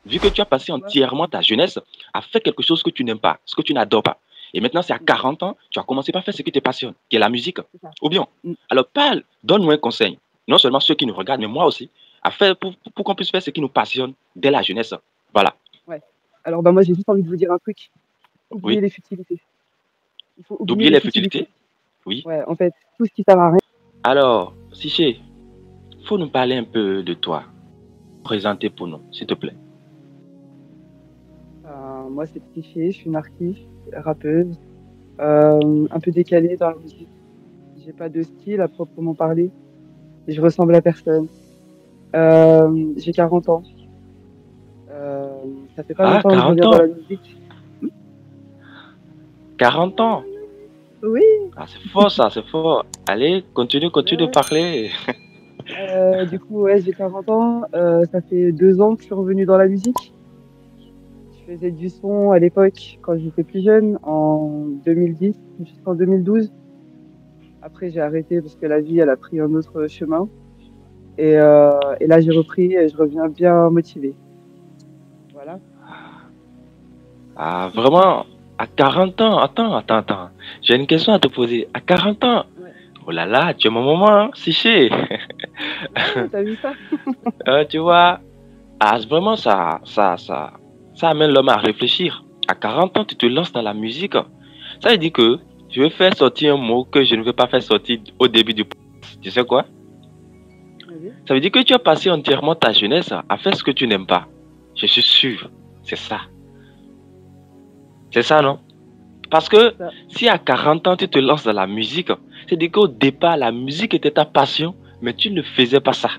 vu que tu as passé Ouais, entièrement ta jeunesse à faire quelque chose que tu n'aimes pas, ce que tu n'adores pas. Et maintenant, c'est à mm, 40 ans, tu as commencé par faire ce qui te passionne, qui est la musique. c'est ça. Ou bien, Mm, alors parle, donne-nous un conseil, non seulement ceux qui nous regardent, mais moi aussi, à faire pour qu'on puisse faire ce qui nous passionne dès la jeunesse. Voilà. ouais. Alors, bah, moi, j'ai juste envie de vous dire un truc. Oubliez Oui. les futilités. Il faut oublier D'oublier les les futilités. futilités. Oui. Ouais, en fait, tout ce qui sert à rien. Alors, Siché, faut nous parler un peu de toi. Présenter pour nous, s'il te plaît. Moi, c'est Psyché, je suis une artiste, rappeuse, un peu décalée dans la musique. J'ai pas de style à proprement parler. Je ressemble à personne. J'ai 40 ans. Ça fait pas Ah, longtemps que je 40 reviens dans ans. la musique. 40 ans. Oui. Ah, c'est fort ça, c'est fort. Allez, continue de Ouais. parler. Du coup, ouais, j'ai 40 ans. Ça fait 2 ans que je suis revenue dans la musique. Je faisais du son à l'époque quand j'étais plus jeune, en 2010 jusqu'en 2012. Après, j'ai arrêté parce que la vie, elle a pris un autre chemin. Et là, j'ai repris et je reviens bien motivée. Voilà. Ah, vraiment, à 40 ans, attends. J'ai une question à te poser. À 40 ans, Ouais. oh là là, tu es mon maman, hein, Siché. Ouais, t'as vu ça? Tu vois, ah, vraiment, ça amène l'homme à réfléchir. À 40 ans, tu te lances dans la musique. Ça veut dire que je vais faire sortir un mot que je ne veux pas faire sortir au début du podcast. Tu sais quoi? Vas-y. Ça veut dire que tu as passé entièrement ta jeunesse à faire ce que tu n'aimes pas. Je suis sûr. C'est ça. C'est ça, non? Parce que C'est ça. si à 40 ans, tu te lances dans la musique, c'est-à-dire qu'au départ, la musique était ta passion, mais tu ne faisais pas ça.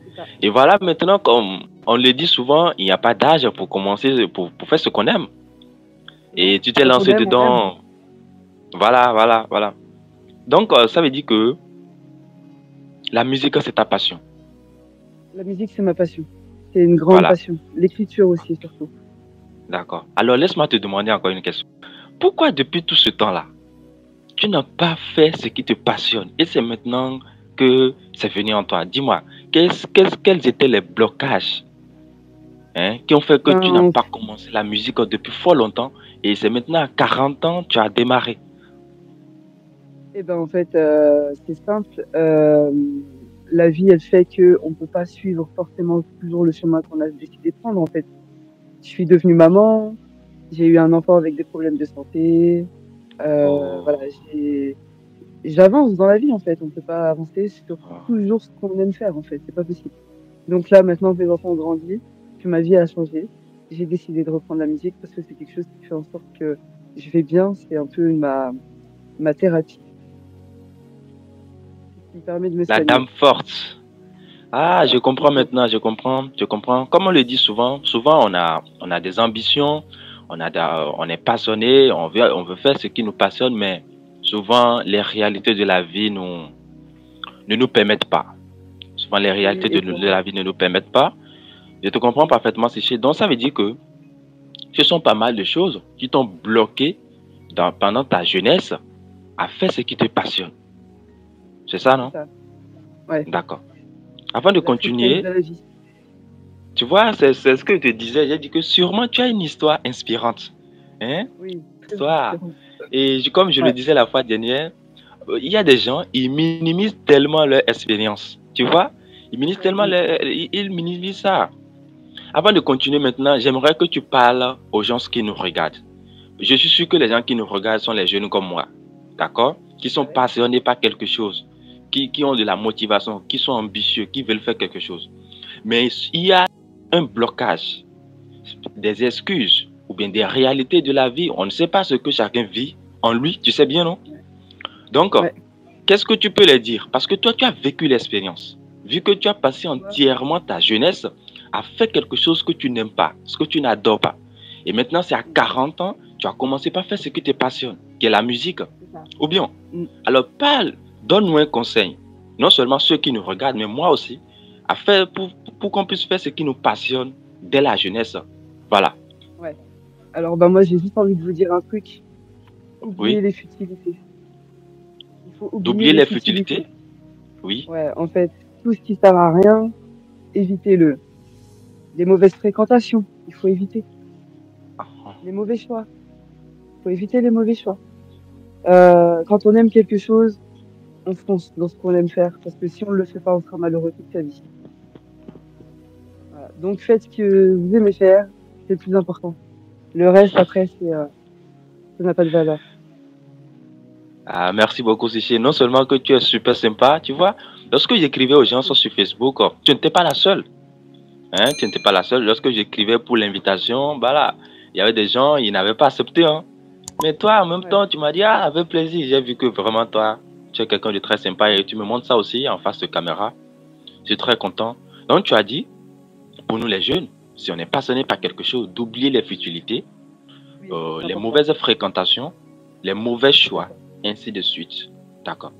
C'est ça. Et voilà, maintenant, comme on le dit souvent, il n'y a pas d'âge pour commencer, pour faire ce qu'on aime. Non. Et tu t'es Quand on lancé aime, on aime. dedans. Voilà. Donc, ça veut dire que la musique, c'est ta passion. La musique, c'est ma passion. C'est une grande Voilà, passion. L'écriture aussi, surtout. d'accord. Alors, laisse-moi te demander encore une question. Pourquoi depuis tout ce temps-là, tu n'as pas fait ce qui te passionne et c'est maintenant que c'est venu en toi? Dis-moi, quels étaient les blocages, hein, qui ont fait que tu n'as Ben, pas commencé la musique depuis fort longtemps et c'est maintenant à 40 ans que tu as démarré? en fait, c'est simple. La vie, elle fait que on peut pas suivre forcément toujours le chemin qu'on a décidé de prendre. En fait, je suis devenue maman. J'ai eu un enfant avec des problèmes de santé. Voilà, Oh, j'avance dans la vie en fait. On peut pas avancer sur oh. toujours ce qu'on aime faire en fait. C'est pas possible. Donc là, maintenant que mes enfants ont grandi, que ma vie a changé, j'ai décidé de reprendre la musique parce que c'est quelque chose qui fait en sorte que je vais bien. C'est un peu ma thérapie. C'est ce qui me permet de me La soigner. dame forte. Ah, je Voilà, comprends exact. maintenant, je comprends. Comme on le dit souvent on a des ambitions, on est passionné, on veut faire ce qui nous passionne, mais souvent les réalités de la vie ne nous permettent pas. Souvent les Oui, réalités et de pour la vie ne nous permettent pas. Je te comprends parfaitement, Séché. Donc ça veut dire que ce sont pas mal de choses qui t'ont bloqué pendant ta jeunesse à faire ce qui te passionne. C'est ça, c'est non? ça. Ouais, D'accord. Avant de la tristesse continuer, de la vie. tu vois, c'est ce que je te disais. J'ai dit que sûrement tu as une histoire inspirante. Hein? Oui, très Histoire. inspirant. Et comme je le Ouais, disais la fois dernière, il y a des gens, ils minimisent tellement leur expérience. Tu vois? ouais, Ils minimisent ça. Avant de continuer maintenant, j'aimerais que tu parles aux gens qui nous regardent. Je suis sûr que les gens qui nous regardent sont les jeunes comme moi. D'accord? Qui sont ouais. passionnés par quelque chose. Qui ont de la motivation, qui sont ambitieux, qui veulent faire quelque chose. Mais il y a un blocage, des excuses ou bien des réalités de la vie. On ne sait pas ce que chacun vit en lui, tu sais bien, non? Donc, Ouais. qu'est-ce que tu peux leur dire? Parce que toi, tu as vécu l'expérience. Vu que tu as passé Tu vois, entièrement ta jeunesse à faire quelque chose que tu n'aimes pas, ce que tu n'adores pas. Et maintenant, c'est à 40 ans, tu as commencé par faire ce qui te passionne, qui est la musique. c'est ça. Ou bien, Mm. alors parle, donne-nous un conseil. Non seulement ceux qui nous regardent, mais moi aussi, à faire pour qu'on puisse faire ce qui nous passionne dès la jeunesse. Voilà. Ouais. Alors, bah, moi, j'ai juste envie de vous dire un truc. Oubliez Oui. les futilités. Il faut oublier D'oublier les les futilités. futilités. Oui. Ouais, en fait, tout ce qui sert à rien, évitez-le. Les mauvaises fréquentations, il faut éviter. Ah, Les mauvais choix, il faut éviter les mauvais choix. Quand on aime quelque chose, on fonce dans ce qu'on aime faire, parce que si on ne le fait pas, on sera malheureux toute sa vie. Voilà. Donc faites ce que vous aimez faire, c'est le plus important. Le reste, après, ça n'a pas de valeur. ah, merci beaucoup, Siché. Non seulement que tu es super sympa, tu vois, lorsque j'écrivais aux gens sur Facebook, tu n'étais pas la seule. Hein, tu n'étais pas la seule. Lorsque j'écrivais pour l'invitation, bah là, il y avait des gens, ils n'avaient pas accepté. Hein. Mais toi, en même Ouais. temps, tu m'as dit, ah, avec plaisir. J'ai vu que vraiment, toi, tu es quelqu'un de très sympa et tu me montres ça aussi en face de caméra. Je suis très content. Donc, tu as dit, pour nous les jeunes, si on est passionné par quelque chose, d'oublier les futilités, Oui, c'est les important. mauvaises fréquentations, les mauvais C'est choix, ça. ainsi de suite. D'accord.